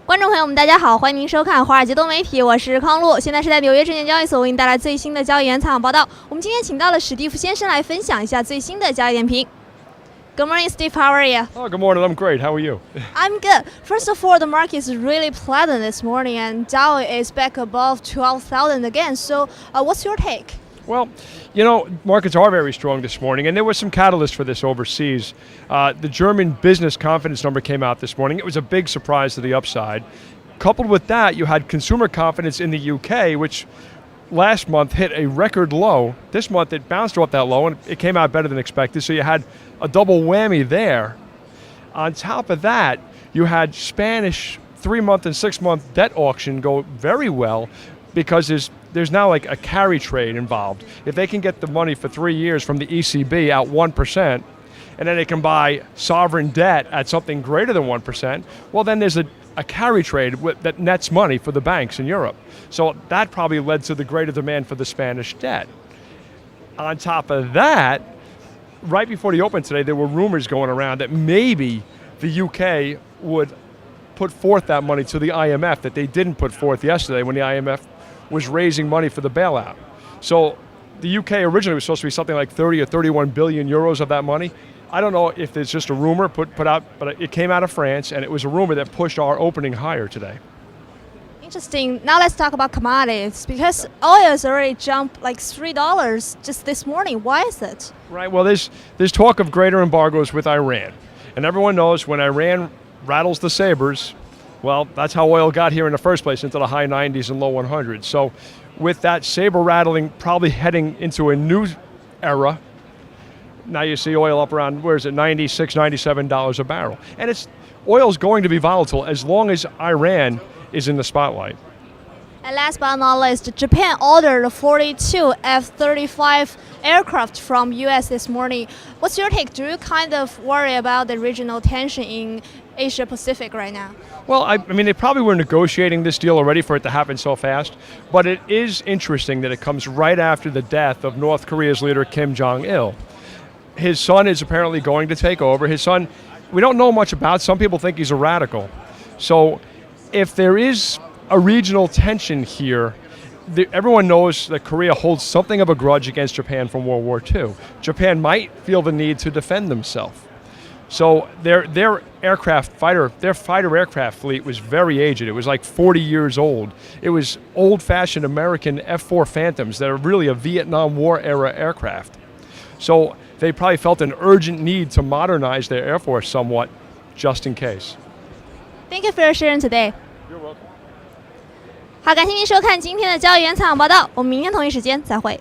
观众朋友们，大家好，欢迎您收看华尔街多媒体，我是康璐，现在是在纽约证券交易所为您带来最新的交易员采访报道。我们今天请到了史蒂夫先生来分享一下最新的交易点评。Good morning, Steve. How are you? Oh, good morning. I'm great. How are you? I'm good. First of all, the market is really pleasant this morning, and Dow is back above 12,000 again. So, what's your take? Well, markets are very strong this morning, and there was some catalyst for this overseas. The German business confidence number came out this morning. It was a big surprise to the upside. Coupled with that, you had consumer confidence in the UK, which last month hit a record low. This month it bounced off that low, and it came out better than expected, so you had a double whammy there. On top of that, you had Spanish 3-month and 6-month debt auction go very well because there's now like a carry trade involved. If they can get the money for 3 years from the ECB at 1%, and then they can buy sovereign debt at something greater than 1%, well then there's a carry trade that nets money for the banks in Europe. So that probably led to the greater demand for the Spanish debt. On top of that, right before the open today, there were rumors going around that maybe the UK would put forth that money to the IMF that they didn't put forth yesterday when the IMF was raising money for the bailout. So the UK originally was supposed to be something like 30 or 31 billion euros of that money. I don't know if it's just a rumor put out, but it came out of France, and it was a rumor that pushed our opening higher today. Interesting. Now let's talk about commodities, because oil has already jumped like $3 just this morning. Why is it? Right, well there's talk of greater embargoes with Iran. And everyone knows when Iran rattles the sabers, well, that's how oil got here in the first place, into the high 90s and low 100s. So with that saber rattling probably heading into a new era, now you see oil up around, where is it, $96, $97 a barrel. And oil is going to be volatile as long as Iran is in the spotlight. And last but not least, Japan ordered 42 F-35 aircraft from US this morning. What's your take? Do you kind of worry about the regional tension in Asia Pacific right now? Well, I mean, they probably were negotiating this deal already for it to happen so fast, but it is interesting that it comes right after the death of North Korea's leader Kim Jong-il. His son is apparently going to take over. His son, we don't know much about. Some people think he's a radical. So if there is a regional tension here, everyone knows that Korea holds something of a grudge against Japan from World War II. Japan might feel the need to defend themselves. So their fighter aircraft fleet was very aged. It was like 40 years old. It was old-fashioned American F-4 Phantoms that are really a Vietnam War era aircraft. So they probably felt an urgent need to modernize their Air Force somewhat, just in case. Thank you for your sharing today. You're welcome. 好，感谢您收看今天的交易员采访报道，我们明天同一时间再会。